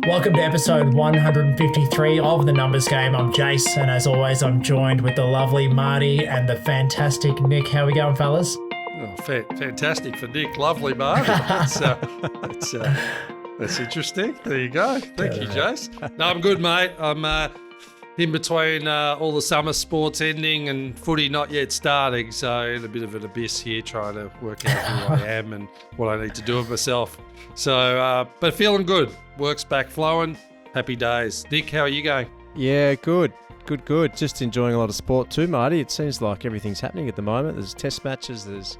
Welcome to episode 153 of The Numbers Game. I'm Jace, and as always, I'm joined with the lovely Marty and the fantastic Nick. How we going, fellas? Oh, fantastic for Nick. Lovely, Marty. That's interesting. There you go. Thank you, Jace. No, I'm good, mate. I'm in between all the summer sports ending and footy not yet starting, so in a bit of an abyss here trying to work out who I am and what I need to do with myself. So, but feeling good. Work's back flowing. Happy days. Nick, how are you going? Yeah, good. Just enjoying a lot of sport too, Marty. It seems like everything's happening at the moment. There's test matches, there's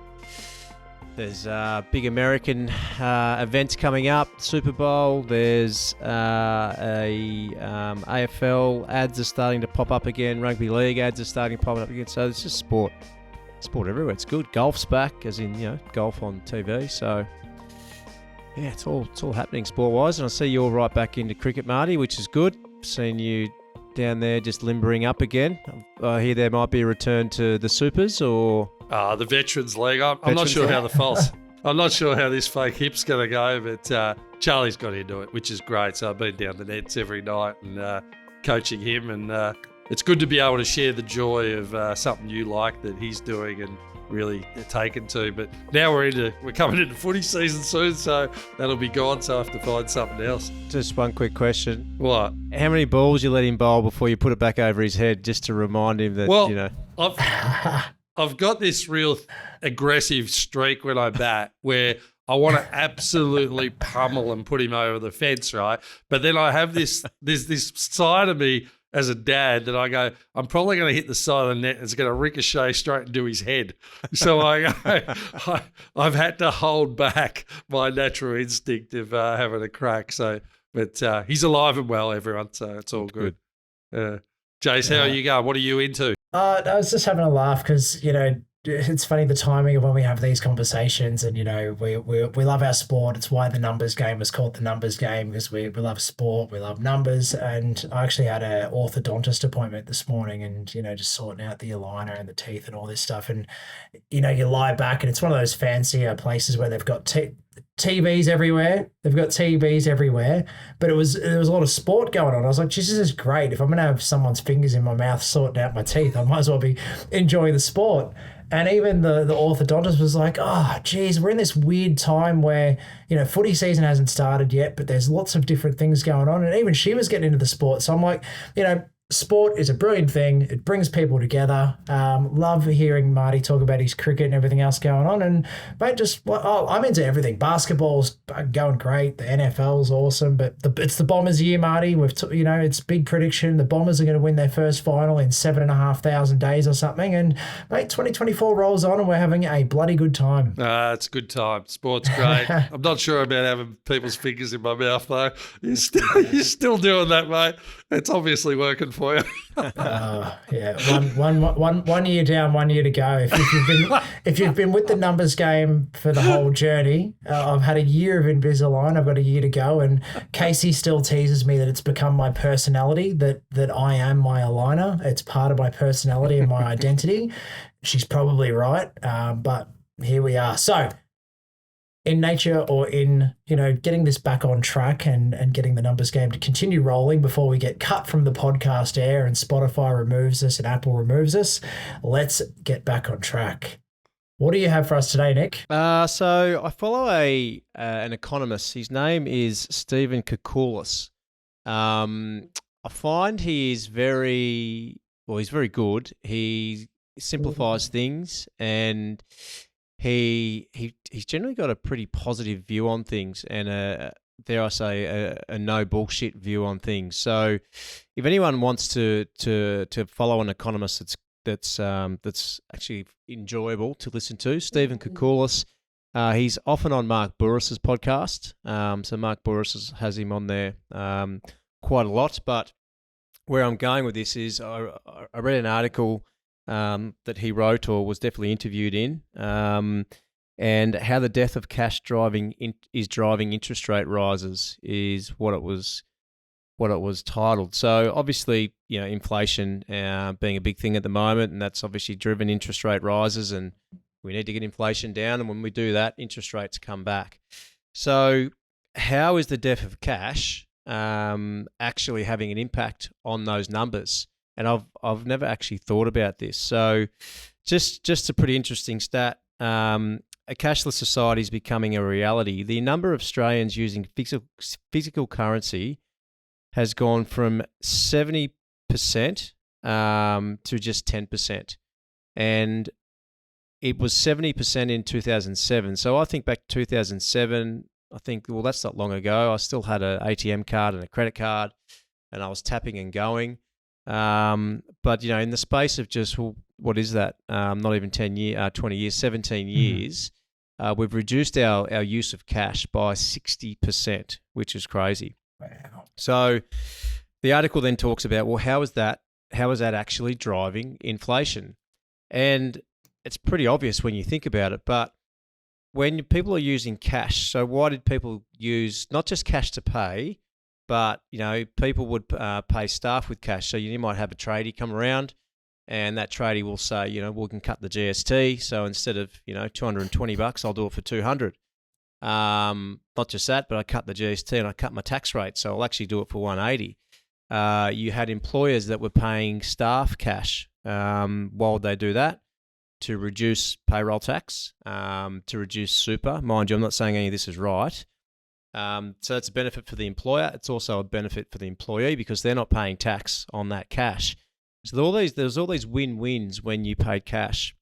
big American events coming up, Super Bowl. There's AFL ads are starting to pop up again. Rugby league ads are starting to pop up again. So it's just sport everywhere. It's good. Golf's back, as in golf on TV. So yeah, it's all happening sport-wise. And I see you're right back into cricket, Marty, which is good. Seen you down there just limbering up again. I hear there might be a return to the Supers or... the Veterans League. I'm not sure how I'm not sure how this fake hip's going to go, but Charlie's got into it, which is great. So I've been down the nets every night and coaching him, and it's good to be able to share the joy of something you like that he's doing and really taken to. But now we're coming into footy season soon, so that'll be gone. So I have to find something else. Just one quick question. What? How many balls you let him bowl before you put it back over his head, just to remind him that I've got this real aggressive streak when I bat where I want to absolutely pummel and put him over the fence, right? But then I have this side of me as a dad that I go, I'm probably going to hit the side of the net and it's going to ricochet straight into his head. So I've had to hold back my natural instinct of having a crack. So, but he's alive and well, everyone. So it's all good. Jace, how are you going? What are you into? I was just having a laugh because, it's funny the timing of when we have these conversations, and, we love our sport. It's why the Numbers Game is called the Numbers Game, because we love sport, we love numbers. And I actually had an orthodontist appointment this morning and, just sorting out the aligner and the teeth and all this stuff. And, you lie back and it's one of those fancier places where they've got TVs everywhere. They've got TVs everywhere, but there was a lot of sport going on. I was like, this is great. If I'm going to have someone's fingers in my mouth sorting out my teeth, I might as well be enjoying the sport. And even the orthodontist was like, oh, geez, we're in this weird time where, footy season hasn't started yet, but there's lots of different things going on. And even she was getting into the sport. So I'm like, sport is a brilliant thing. It brings people together. Love hearing Marty talk about his cricket and everything else going on. And mate, I'm into everything. Basketball's going great. The NFL's awesome, but it's the Bombers' year, Marty. It's big prediction. The Bombers are going to win their first final in 7,500 days or something. And mate, 2024 rolls on and we're having a bloody good time. It's a good time. Sport's great. I'm not sure about having people's fingers in my mouth though. You're still doing that, mate. It's obviously working for you. One year down, 1 year to go. If you've been with the Numbers Game for the whole journey, I've had a year of Invisalign. I've got a year to go, and Casey still teases me that it's become my personality, that I am my aligner. It's part of my personality and my identity. She's probably right, but here we are. So, in nature or in, getting this back on track and getting the Numbers Game to continue rolling before we get cut from the podcast air and Spotify removes us and Apple removes us, let's get back on track. What do you have for us today, Nick? So I follow an economist. His name is Stephen Koukoulas. I find he's very good. He simplifies things, and he's generally got a pretty positive view on things, and dare I say a no bullshit view on things. So if anyone wants to follow an economist that's actually enjoyable to listen to, Stephen Koukoulas. He's often on Mark Burris's podcast. So Mark Burris has him on there quite a lot. But where I'm going with this is I read an article that he wrote or was definitely interviewed in, and how the death of cash is driving interest rate rises is what it was titled. So obviously, inflation being a big thing at the moment, and that's obviously driven interest rate rises, and we need to get inflation down, and when we do that, interest rates come back. So how is the death of cash actually having an impact on those numbers. And I've never actually thought about this. So just a pretty interesting stat. A cashless society is becoming a reality. The number of Australians using physical currency has gone from 70% to just 10%. And it was 70% in 2007. So I think back to 2007, I think, well, that's not long ago. I still had an ATM card and a credit card, and I was tapping and going. But, in the space of just, well, what is that? Not even 20 years, 17 years, we've reduced our use of cash by 60%, which is crazy. Wow. So the article then talks about, well, how is that actually driving inflation? And it's pretty obvious when you think about it, but when people are using cash, so why did people use not just cash to pay, but, people would pay staff with cash. So you might have a tradie come around and that tradie will say, we can cut the GST. So instead of, $220, I'll do it for 200. Not just that, but I cut the GST and I cut my tax rate. So I'll actually do it for 180. You had employers that were paying staff cash. Why would they do that? To reduce payroll tax, to reduce super. Mind you, I'm not saying any of this is right. So it's a benefit for the employer. It's also a benefit for the employee because they're not paying tax on that cash. So there's all these win-wins when you pay cash.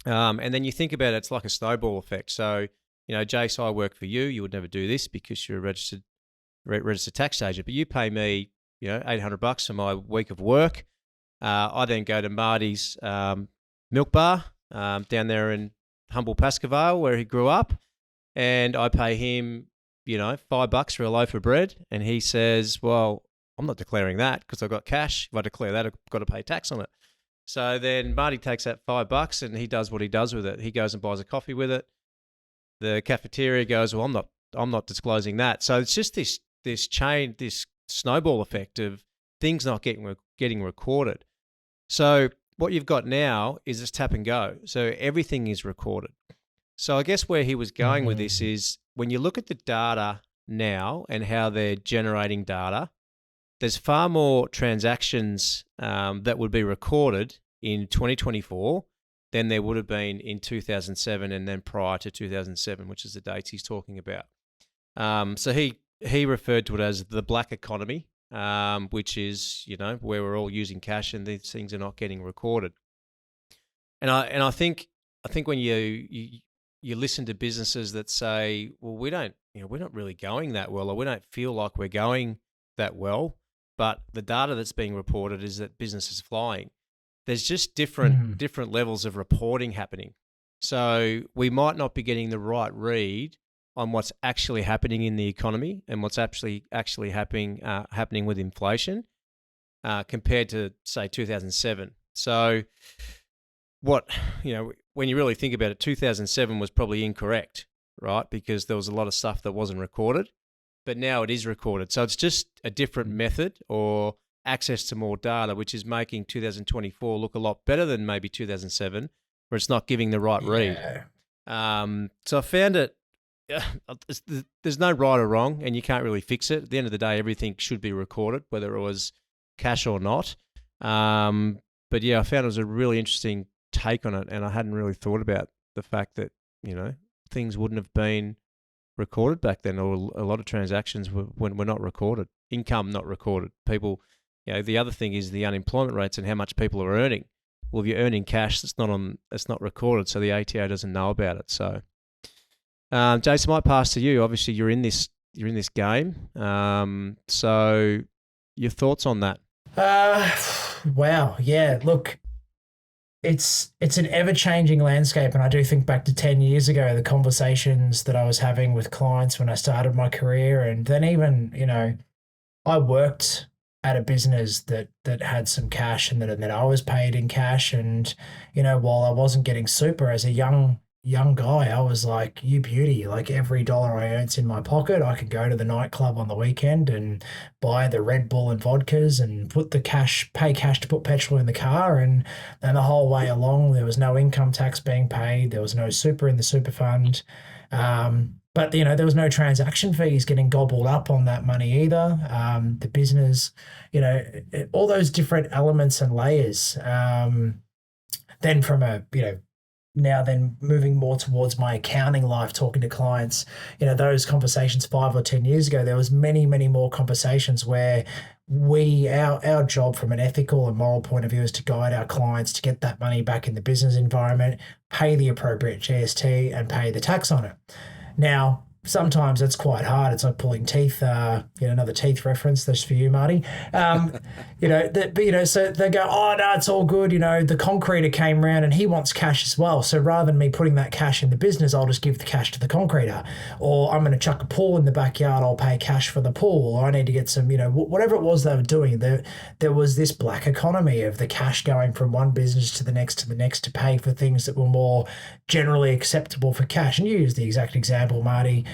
And then you think about it, it's like a snowball effect. So, Jace, I work for you. You would never do this because you're a registered tax agent, but you pay me, $800 for my week of work. I then go to Marty's milk bar down there in humble Pascoe where he grew up, and I pay him, $5 for a loaf of bread, and he says, well, I'm not declaring that because I've got cash. If I declare that, I've got to pay tax on it. So then Marty takes that $5 and he does what he does with it. He goes and buys a coffee with it. The cafeteria goes, well, I'm not disclosing that. So it's just this chain, this snowball effect of things not getting recorded. So what you've got now is this tap and go. So everything is recorded. So I guess where he was going with this is when you look at the data now and how they're generating data, there's far more transactions that would be recorded in 2024 than there would have been in 2007 and then prior to 2007, which is the dates he's talking about. So he referred to it as the black economy, which is, where we're all using cash and these things are not getting recorded. And I think when you listen to businesses that say, well, we're not really going that well, or we don't feel like we're going that well, but the data that's being reported is that business is flying. There's just different levels of reporting happening. So we might not be getting the right read on what's actually happening in the economy and what's actually happening with inflation compared to, say, 2007. So when you really think about it, 2007 was probably incorrect, right? Because there was a lot of stuff that wasn't recorded, but now it is recorded. So it's just a different method or access to more data, which is making 2024 look a lot better than maybe 2007, where it's not giving the right read. So I found it, there's no right or wrong, and you can't really fix it. At the end of the day, everything should be recorded, whether it was cash or not. But yeah, I found it was a really interesting take on it, and I hadn't really thought about the fact that, things wouldn't have been recorded back then, or a lot of transactions were not recorded. Income not recorded. People, the other thing is the unemployment rates and how much people are earning. Well, if you're earning cash, it's not recorded, so the ATO doesn't know about it. So, Jason, I might pass to you. Obviously, you're in this game. So, your thoughts on that? Wow. Yeah. Look, it's an ever-changing landscape, and I do think back to 10 years ago, the conversations that I was having with clients when I started my career, and then even, I worked at a business that had some cash and that I was paid in cash, and while I wasn't getting super as a young young guy, I was like, you beauty, like every dollar I earn's in my pocket. I could go to the nightclub on the weekend and buy the Red Bull and vodkas and pay cash to put petrol in the car. And the whole way along, there was no income tax being paid. There was no super in the super fund. But there was no transaction fees getting gobbled up on that money either. The business, all those different elements and layers. Then from a, now then moving more towards my accounting life, talking to clients, those conversations 5 or 10 years ago, there was many, many more conversations where our job from an ethical and moral point of view is to guide our clients to get that money back in the business environment, pay the appropriate GST and pay the tax on it. Now, sometimes it's quite hard. It's like pulling teeth. Another teeth reference. That's for you, Marty. So they go, oh no, it's all good. The concreter came round and he wants cash as well. So rather than me putting that cash in the business, I'll just give the cash to the concreter. Or I'm going to chuck a pool in the backyard. I'll pay cash for the pool. Or I need to get some, whatever it was they were doing. There was this black economy of the cash going from one business to the next to pay for things that were more generally acceptable for cash. And you use the exact example, Marty.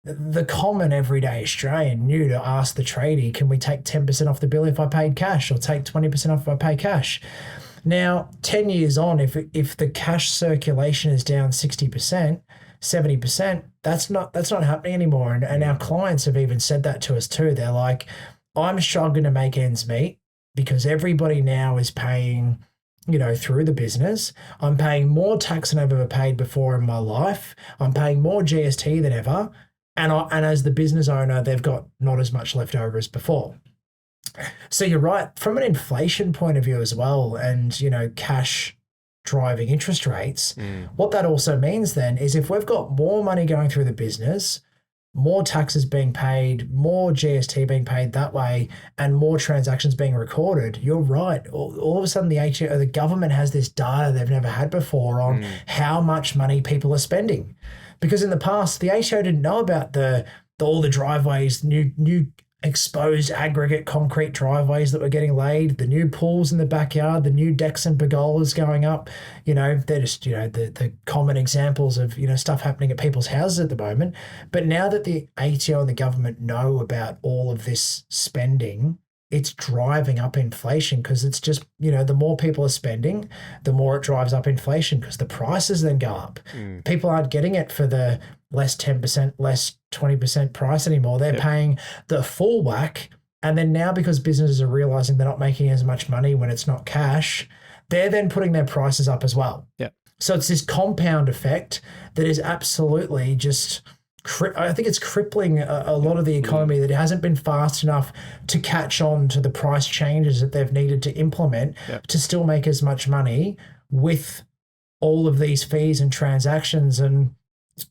The common everyday Australian knew to ask the tradie, can we take 10% off the bill if I paid cash, or take 20% off if I pay cash? Now, 10 years on, if the cash circulation is down 60%, 70%, that's not happening anymore. And our clients have even said that to us too. They're like, I'm struggling to make ends meet because everybody now is paying through the business. I'm paying more tax than I've ever paid before in my life. I'm paying more GST than ever. And as the business owner, they've got not as much left over as before. So you're right. From an inflation point of view as well, and, cash driving interest rates, what that also means then is if we've got more money going through the business, more taxes being paid, more GST being paid that way, and more transactions being recorded, you're right. All of a sudden, the government has this data they've never had before on how much money people are spending. Because in the past, the ATO didn't know about all the driveways, new exposed aggregate concrete driveways that were getting laid, the new pools in the backyard, the new decks and pergolas going up. They're just, the common examples of, stuff happening at people's houses at the moment. But now that the ATO and the government know about all of this spending, it's driving up inflation because it's just, the more people are spending, the more it drives up inflation because the prices then go up. People aren't getting it for the less 10%, less 20% price anymore. They're paying the full whack. And then now because businesses are realizing they're not making as much money when it's not cash, they're then putting their prices up as well. Yeah. So it's this compound effect that is absolutely just, I think it's crippling a lot of the economy, that it hasn't been fast enough to catch on to the price changes that they've needed to implement to still make as much money with all of these fees and transactions. And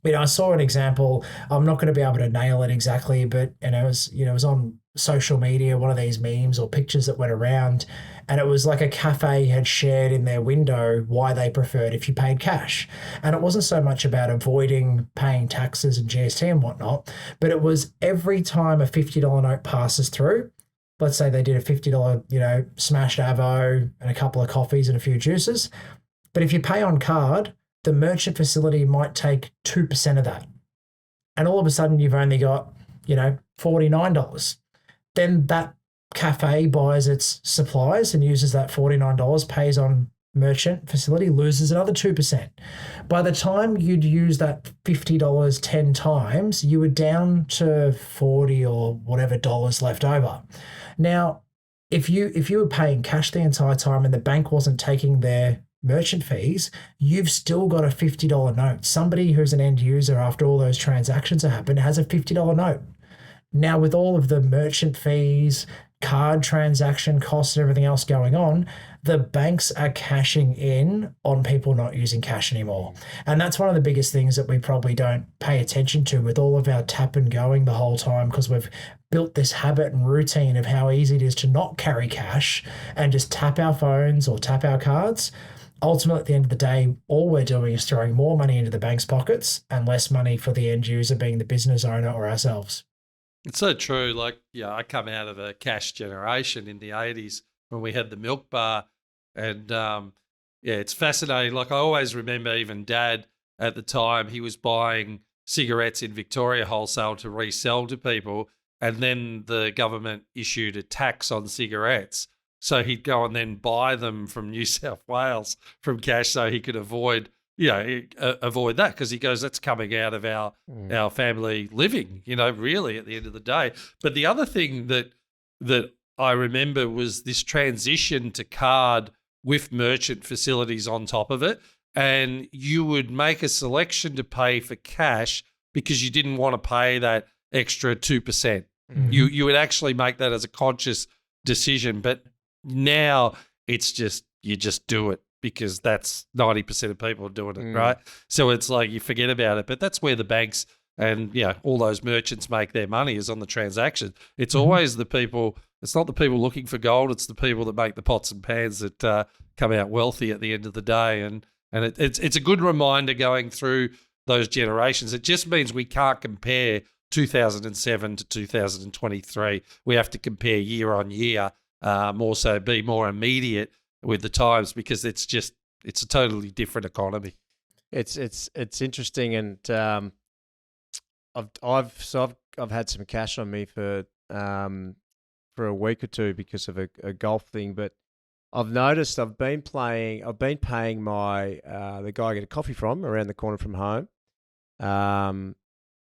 I saw an example. I'm not going to be able to nail it exactly, but it was on social media, one of these memes or pictures that went around, and it was like a cafe had shared in their window why they preferred if you paid cash. And it wasn't so much about avoiding paying taxes and GST and whatnot, but it was every time a $50 note passes through, let's say they did a $50, smashed avo and a couple of coffees and a few juices. But if you pay on card, the merchant facility might take 2% of that. And all of a sudden you've only got, $49. Then that cafe buys its supplies and uses that $49, pays on merchant facility, loses another 2%. By the time you'd use that $50 10 times, you were down to 40 or whatever dollars left over. Now, if you were paying cash the entire time and the bank wasn't taking their merchant fees, you've still got a $50 note. Somebody who's an end user after all those transactions have happened has a $50 note. Now, with all of the merchant fees, card transaction costs, and everything else going on, the banks are cashing in on people not using cash anymore. And that's one of the biggest things that we probably don't pay attention to with all of our tap and going the whole time, because we've built this habit and routine of how easy it is to not carry cash and just tap our phones or tap our cards. Ultimately, at the end of the day, all we're doing is throwing more money into the bank's pockets and less money for the end user, being the business owner or ourselves. It's so true. I come out of a cash generation in the 80s when we had the milk bar, and Yeah, it's fascinating. Like I always remember even Dad at the time, he was buying cigarettes in Victoria wholesale to resell to people. And then the government issued a tax on cigarettes. So he'd go and then buy them from New South Wales from cash so he could avoid that, because he goes, that's coming out of our family living, really at the end of the day. But the other thing that I remember was this transition to card with merchant facilities on top of it. And you would make a selection to pay for cash because you didn't want to pay that extra 2%. Mm-hmm. You would actually make that as a conscious decision. But now it's just, you just do it because that's 90% of people doing it, right? So it's like you forget about it. But that's where the banks and all those merchants make their money, is on the transaction. It's always the people. It's not the people looking for gold. It's the people that make the pots and pans that come out wealthy at the end of the day. And it's a good reminder going through those generations. It just means we can't compare 2007 to 2023. We have to compare year on year, more so be more immediate with the times, because it's a totally different economy. It's interesting, and I've had some cash on me for a week or two because of a golf thing, but I've noticed I've been paying my the guy I get a coffee from around the corner from home,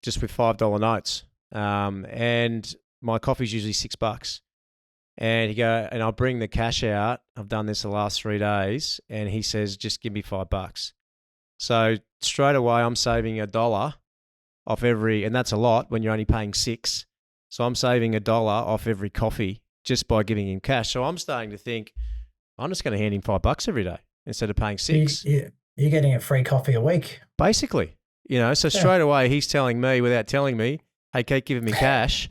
just with $5 notes, and my coffee's usually $6. And I'll bring the cash out. I've done this the last 3 days, and he says, just give me $5. So straight away, I'm saving $1 off every, and that's a lot when you're only paying $6. So I'm saving $1 off every coffee just by giving him cash. So I'm starting to think, I'm just going to hand him $5 every day instead of paying $6. You're getting a free coffee a week. Basically, so straight away he's telling me without telling me, hey, keep giving me cash.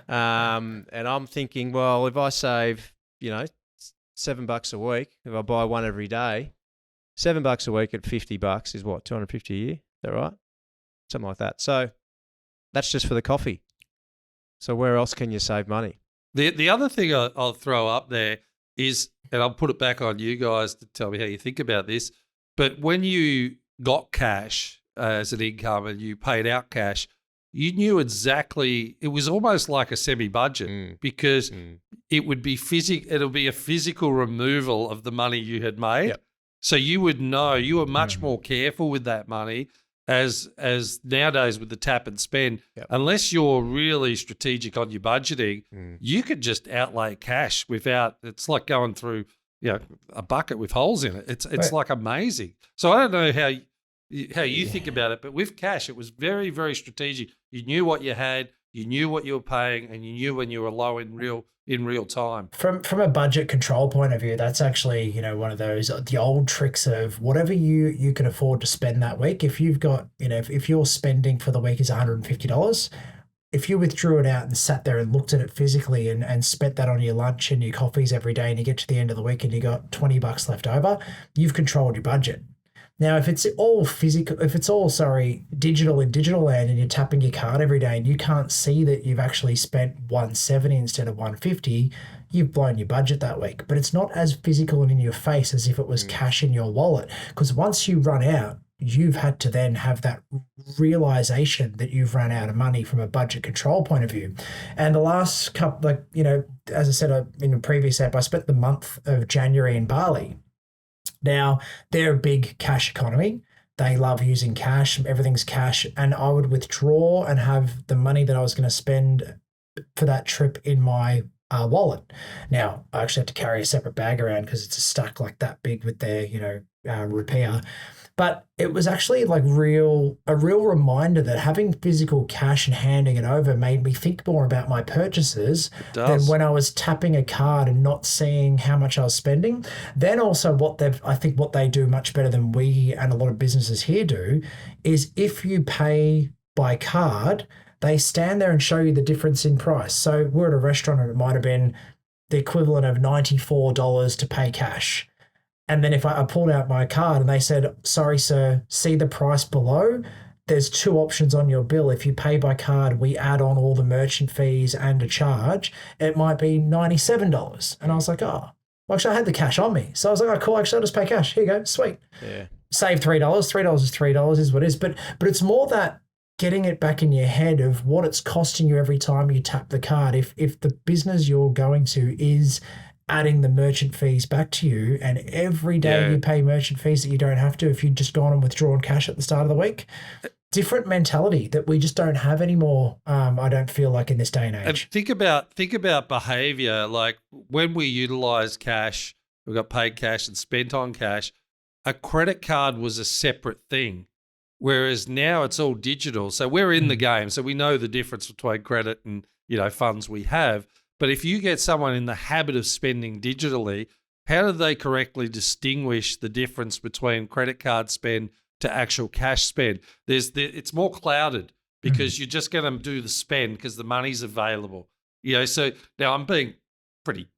And I'm thinking, well, if I save, $7 a week, if I buy one every day, $7 a week at $50 is what, $250 a year? Is that right? Something like that. So that's just for the coffee. So where else can you save money? The other thing I'll throw up there is, and I'll put it back on you guys to tell me how you think about this, but when you got cash as an income and you paid out cash, you knew exactly, it was almost like a semi-budget because it would be it'll be a physical removal of the money you had made. Yep. So you would know, you were much more careful with that money. As nowadays with the tap and spend, unless you're really strategic on your budgeting, you could just outlay cash without. It's like going through a bucket with holes in it. It's like amazing. So I don't know how you think about it, but with cash, it was very, very strategic. You knew what you had, you knew what you were paying, and you knew when you were low in real time. From a budget control point of view, that's actually, one of the old tricks of whatever you can afford to spend that week. If you've got, if your spending for the week is $150, if you withdrew it out and sat there and looked at it physically and spent that on your lunch and your coffees every day, and you get to the end of the week and you got $20 left over, you've controlled your budget. Now, if it's all digital in digital land, and you're tapping your card every day and you can't see that you've actually spent $170 instead of $150, you've blown your budget that week. But it's not as physical and in your face as if it was cash in your wallet, because once you run out, you've had to then have that realization that you've run out of money from a budget control point of view. And the last couple, as I said in a previous app, I spent the month of January in Bali. Now, they're a big cash economy. They love using cash. Everything's cash. And I would withdraw and have the money that I was going to spend for that trip in my wallet. Now, I actually have to carry a separate bag around because it's stuck like that big with their, rupiah. But it was actually a real reminder that having physical cash and handing it over made me think more about my purchases than when I was tapping a card and not seeing how much I was spending. Then also I think what they do much better than we and a lot of businesses here do is if you pay by card, they stand there and show you the difference in price. So we're at a restaurant and it might have been the equivalent of $94 to pay cash. And then if I pulled out my card and they said, sorry, sir, see the price below? There's two options on your bill. If you pay by card, we add on all the merchant fees and a charge. It might be $97. And I was like, oh, Well, actually, I had the cash on me. So I was like, oh, cool. Actually, I'll just pay cash. Here you go. Sweet. Yeah. Save $3. $3 is $3 is what it is. But it's more that getting it back in your head of what it's costing you every time you tap the card. If the business you're going to is adding the merchant fees back to you, and every day you pay merchant fees that you don't have to if you just gone and withdrawn cash at the start of the week. Different mentality that we just don't have anymore. I don't feel like in this day and age. And think about behavior. Like when we utilize cash, we got paid cash and spent on cash. A credit card was a separate thing, whereas now it's all digital. So we're in the game, so we know the difference between credit and funds we have. But if you get someone in the habit of spending digitally, how do they correctly distinguish the difference between credit card spend to actual cash spend? It's more clouded because you're just going to do the spend because the money's available. So now I'm being pretty,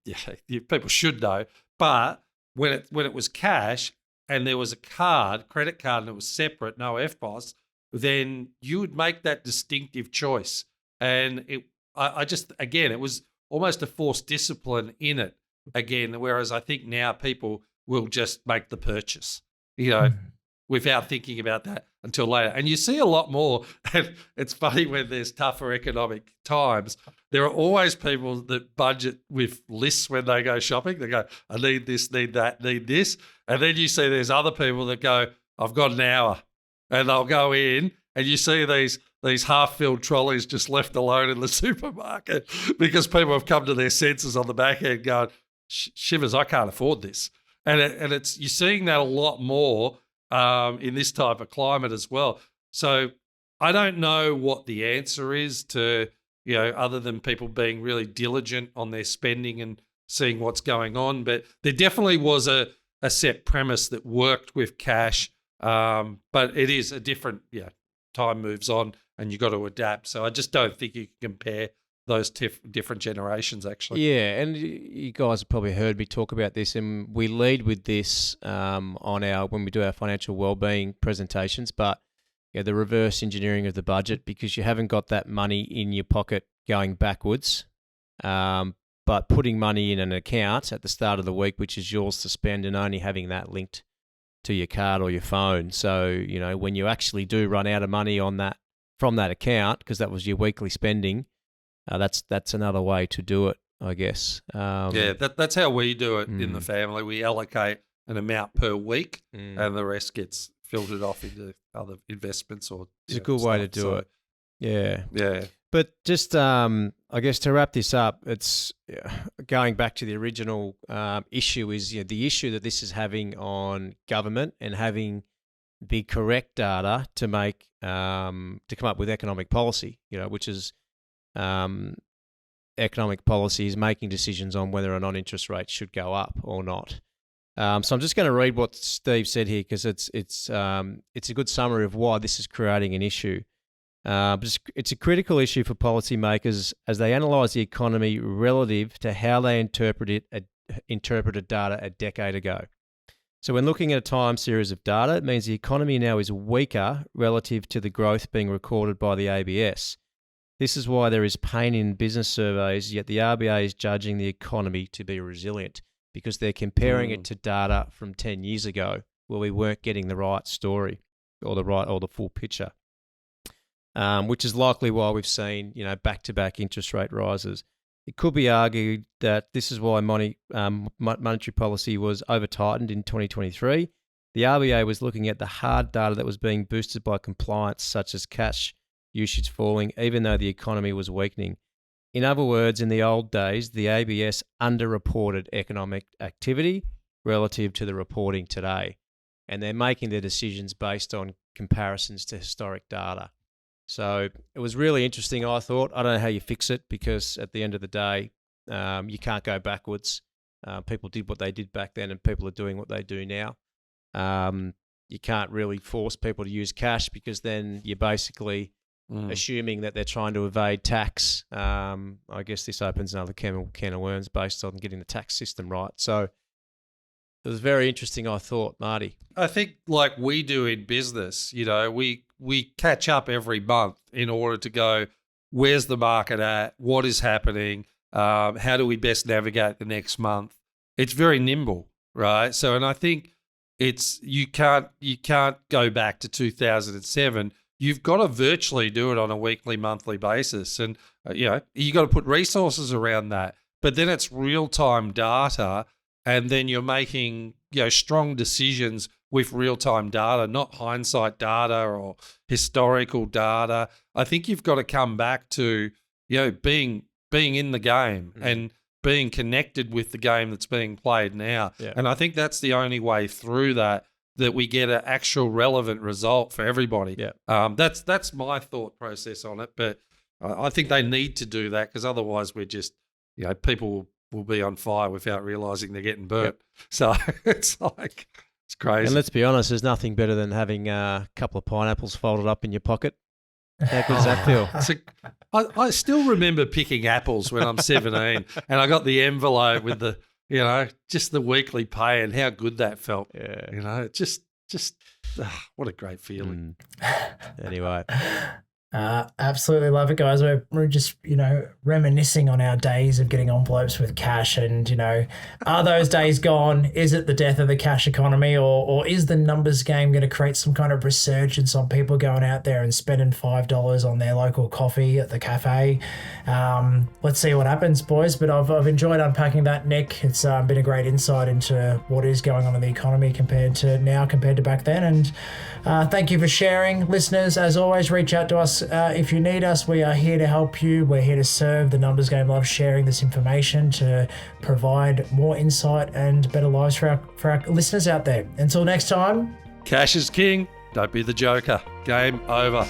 people should know, but when it was cash and there was a credit card, and it was separate, no FBOS, then you would make that distinctive choice. And it was almost a forced discipline in it again, whereas I think now people will just make the purchase, without thinking about that until later. And you see a lot more, and it's funny when there's tougher economic times, there are always people that budget with lists when they go shopping. They go, I need this, need that, need this. And then you see there's other people that go, I've got an hour, and they'll go in, and you see these half-filled trolleys just left alone in the supermarket because people have come to their senses on the back end going, shivers, I can't afford this. And it's you're seeing that a lot more in this type of climate as well. So I don't know what the answer is to, other than people being really diligent on their spending and seeing what's going on. But there definitely was a set premise that worked with cash, but it is a different, time moves on and you've got to adapt. So I just don't think you can compare those different generations, actually. Yeah, and you guys have probably heard me talk about this, and we lead with this when we do our financial wellbeing presentations, but the reverse engineering of the budget, because you haven't got that money in your pocket going backwards, but putting money in an account at the start of the week, which is yours to spend, and only having that linked to your card or your phone. So, when you actually do run out of money from that account, because that was your weekly spending, that's another way to do it, I guess. That's how we do it in the family. We allocate an amount per week, and the rest gets filtered off into other investments or. It's a good way to do it. Yeah. Yeah. But just, I guess to wrap this up, it's going back to the original issue is the issue that this is having on government and having the correct data to make to come up with economic policy. Which is economic policy is making decisions on whether or not interest rates should go up or not. So I'm just going to read what Steve said here because it's a good summary of why this is creating an issue. It's a critical issue for policymakers as they analyse the economy relative to how they interpreted data a decade ago. So when looking at a time series of data, it means the economy now is weaker relative to the growth being recorded by the ABS. This is why there is pain in business surveys, yet the RBA is judging the economy to be resilient because they're comparing it to data from 10 years ago where we weren't getting the right story or the full picture. Which is likely why we've seen, back-to-back interest rate rises. It could be argued that this is why monetary policy was over-tightened in 2023. The RBA was looking at the hard data that was being boosted by compliance, such as cash usage falling, even though the economy was weakening. In other words, in the old days, the ABS underreported economic activity relative to the reporting today, and they're making their decisions based on comparisons to historic data. So it was really interesting, I thought. I don't know how you fix it because at the end of the day, you can't go backwards. People did what they did back then and people are doing what they do now. You can't really force people to use cash because then you're basically assuming that they're trying to evade tax. I guess this opens another can of worms based on getting the tax system right. So it was very interesting, I thought, Marty. I think like we do in business, we catch up every month in order to go, where's the market at? What is happening? How do we best navigate the next month? it's very nimble, right? So, and I think it's you can't go back to 2007. You've got to virtually do it on a weekly, monthly basis, and you got to put resources around that. But then it's real time data, and then you're making strong decisions with real time data, not hindsight data or historical data. I think you've got to come back to being in the game and being connected with the game that's being played now. Yeah. And I think that's the only way through that we get an actual relevant result for everybody. Yeah. That's my thought process on it. But I think they need to do that, because otherwise we're just, people will be on fire without realising they're getting burnt. Yep. So it's crazy. And let's be honest, there's nothing better than having a couple of pineapples folded up in your pocket. How good does that feel? I still remember picking apples when I'm 17, and I got the envelope with the, just the weekly pay, and how good that felt. Yeah. Just what a great feeling. Anyway. Absolutely love it, guys. We're just, reminiscing on our days of getting envelopes with cash, and, are those days gone? Is it the death of the cash economy, or is the numbers game going to create some kind of resurgence on people going out there and spending $5 on their local coffee at the cafe? Let's see what happens, boys. But I've enjoyed unpacking that, Nick. It's been a great insight into what is going on in the economy compared to back then. And thank you for sharing. Listeners, as always, reach out to us if you need us. We are here to help you. We're here to serve. The Numbers Game loves sharing this information to provide more insight and better lives for our listeners out there. Until next time. Cash is king. Don't be the joker. Game over.